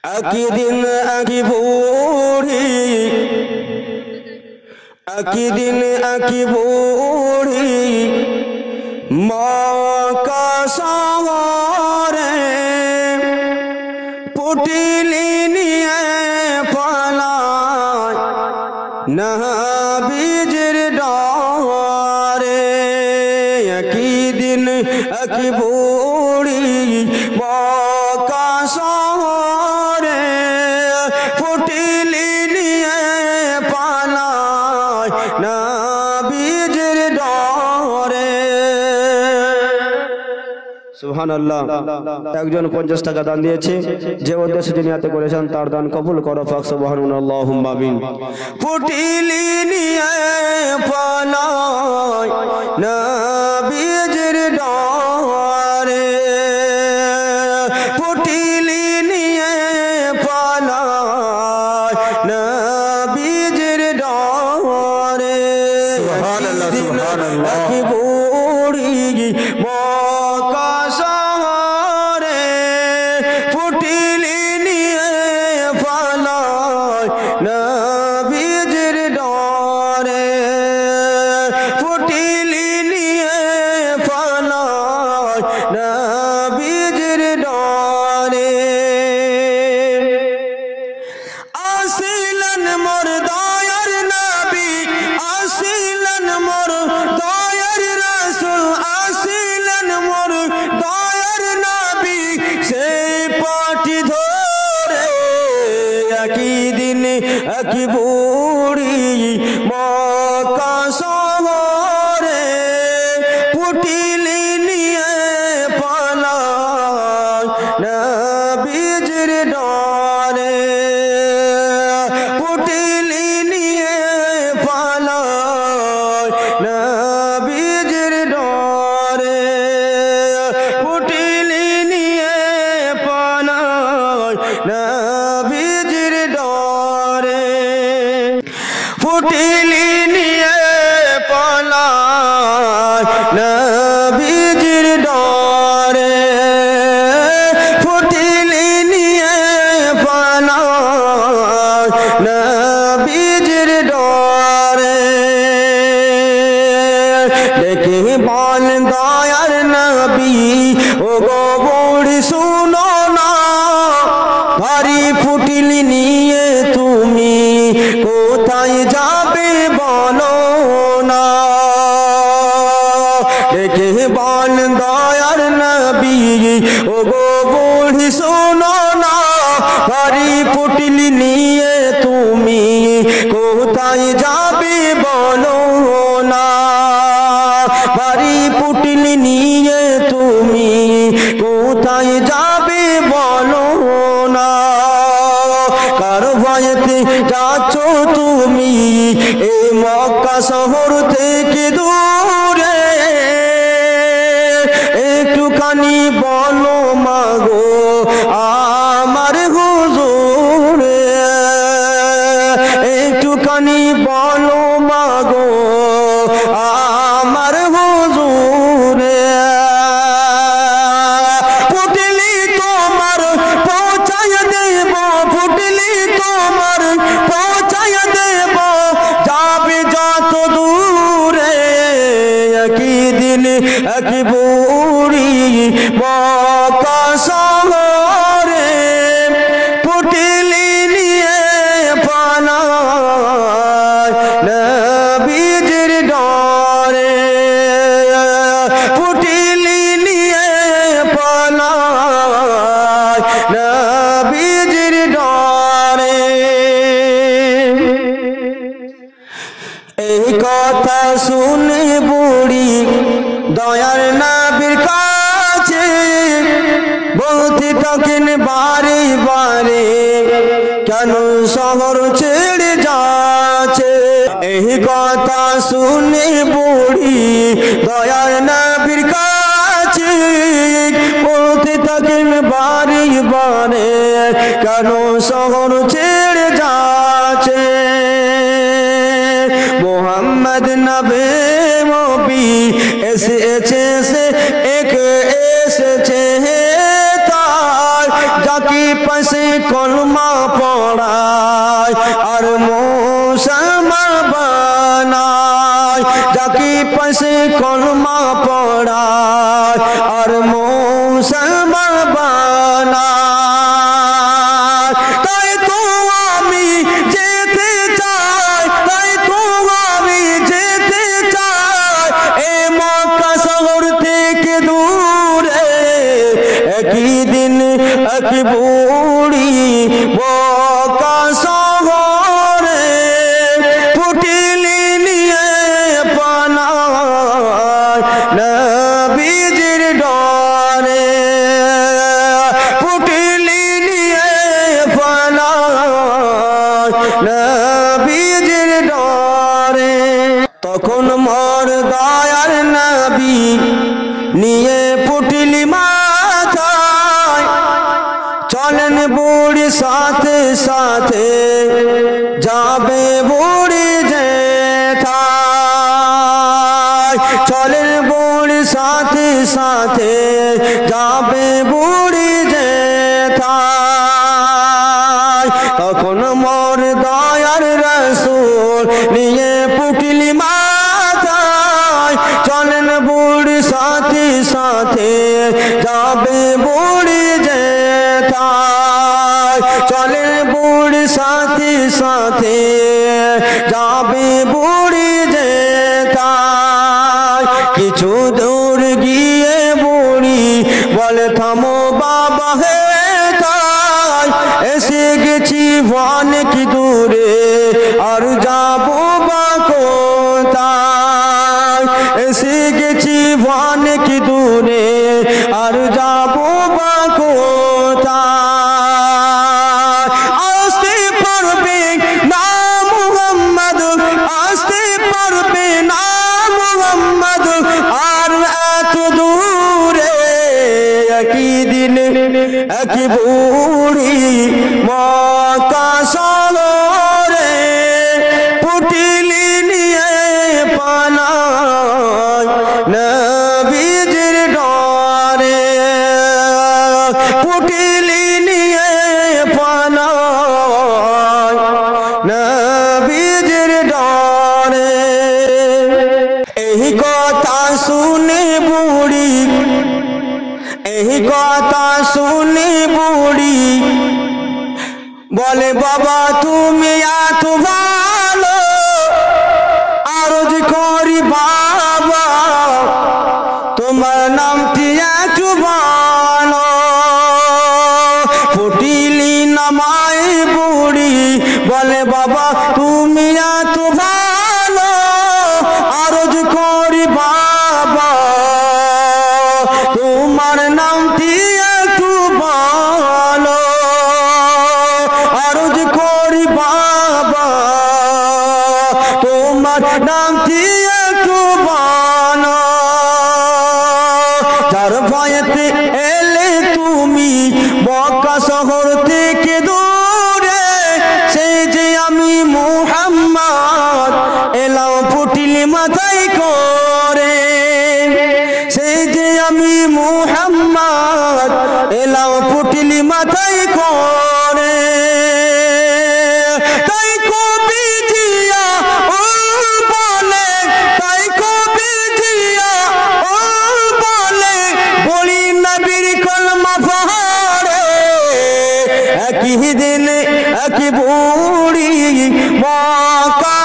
একদিন এক বুড়ি, একদিন এক বুড়ি মক্কা শহরে পুটলি নিয়ে পালায় নবীজির ডরে। একদিন এক বুড়ি মক্কা শহরে পুটলি নিয়ে পালায় নবীজির ডরে। সুবহানাল্লাহ। একজন 50 টাকা দান দিয়েছে, যে উদ্দেশ্যে নিয়াতে করেছেন তার দান কবুল করো পাক সুবহানাল্লাহুম্মা আমিন। পুটলি নিয়ে পালায় নবীজির ডরে, পুটলি নিয়ে পালায় নবীজির ডরে। সুবহানাল্লাহ সুবহানাল্লাহ। কি বুড়ি মক্কা শহরে পুটলি নিয়ে পালায় নবীজির ডরে, পুটলি নিয়ে পালায় নবীজির ডরে। আসিলেন মোর দয়ার নবী, আসিলেন মোর দয়ার রাসূল, আসিলেন মোর দয়ার নবী সেই পাটি ধরে। একদিন এক বুড়ি মক্কা শহরে পুটলি নিয়ে পালায় নবীজির ডরে, পুটলি নিয়ে পালায় নবীজির ডরে, পুটলি নিয়ে পালায় নবীজির ডরে, পুটলি নিয়ে পালায় নবীজির ডরে, পুটলি নিয়ে পালায় নবীজির ডরে। দেখি বল দয়ার নবী ও গো বুড়ি শুনো না, ভারী পুটলি নিয়ে তুমি কোথায় যাবে বলো না। দেখি বল দয়ার নবী ও গো বুড়ি শুনো না, ভারী পুটলি নিয়ে তুমি কোথায় যাবে বলো না। ভারী পুটলি নিয়ে তুমি কোথায় যাবে বলো না। কার ভয়েতে যাচ্ছ তুমি এই মক্কা শহর থেকে দূরে, একটুখানি বলো মাগো আমার হুজুরে, একটুখানি বলো মাগো আমার হুজুরে। পুটলি তোমার পৌঁছায় দেব, পুটলি তোমার পৌঁছায় দেব, যাবে যত দূরে। একদিন এক বুড়ি মক্কা শহরে পুটলি নিয়ে পালায় নবীজির ডরে, পুটলি নিয়ে পালায় নবীজির ডরে। এই কথা শুনে বুড়ি দয়ার নবীর কাছে বলতে থাকেন বারে বারে, কেন শহর ছেড়ে যাচ্ছে। এই কথা শুনে বুড়ি দয়ার নবীর কাছে বলতে থাকেন বারে বারে, কেন শহর ছেড়ে যাচ্ছে। মোহাম্মদ নবী নবী এসেছে সে এক এসেছে তার যাকে পাশে কলমা পড়ায় আর মুসলমান বানায়, যাকে পাশে কলমা পড়ায় আর মুসলমান বানায়। তাই তো আমি যেতে চাই, তাই তো আমি যেতে চাই এ মক্কা শহর থেকে দূরে। একই দিন এক বুড়ি মক্কা শহরে পুটলি নিয়ে পালায় নবীজির ডরে, পুটলি নিয়ে পালায় নবীজির ডরে। তখন মোর দয়ার নবী নিয়ে পুটলি মাথায় চলেন বুড়ি সাথে সাথে যাবে বুড়ি যেথায়, চলেন বুড়ি সাথে সাথে যাবে বুড়ি যেথায়। তখন মোর দয়ার রাসূল নিয়ে পুটলি মাথায় চলেন বুড়ি সাথে সাথে যাবে বুড়ি যেথায়, চলেন বুড়ি সাথে সাথে যাবে বুড়ি যেথায়। কিছু দূর গিয়ে বুড়ি বলে থামো বাবা হে তাই, এসে গেছি অনেক দূরে আর যাবো বা কোথায়, এসে গেছি অনেক দূরে আর যাবো বা কোথায়। আসতে পারবে না মুহাম্মদ, আসতে পারবে না মুহাম্মদ আর এত দূরে। একই দিন এক বুড়ি মক্কা শহরে পুটলি নিয়ে পালায় নবীজির ডরে, পুটলি নিয়ে পালায় নবীজির ডরে। এই কথা শুনে বুড়ি, এই কথা শুনে বুড়ি বলে বাবা তুমি এত ভালো, আরজ করি বাবা তোমার নামটি একটু বলো। পুটলি নামায় বুড়ি বলে বাবা তুমি এত ভালো, আরজ করি বাবা তোমার নামটি একটু বলো, আরজ করি বাবা তোমার নামটি একটু বলো। যার ভয়েতে এলে তুমি মক্কা শহর থেকে দূরে, সেই যে আমি মুহাম্মদ এলাম পুটলি মাথায় করে, সেই যে আমি মুহাম্মদ এলাম পুটলি মাথায় করে। তাই কবি জিয়া ও বলে, তাই কবি জিয়া ও বলে বলি নবীর কলমা পড়ে। একই দিন এক বুড়ি মক্কা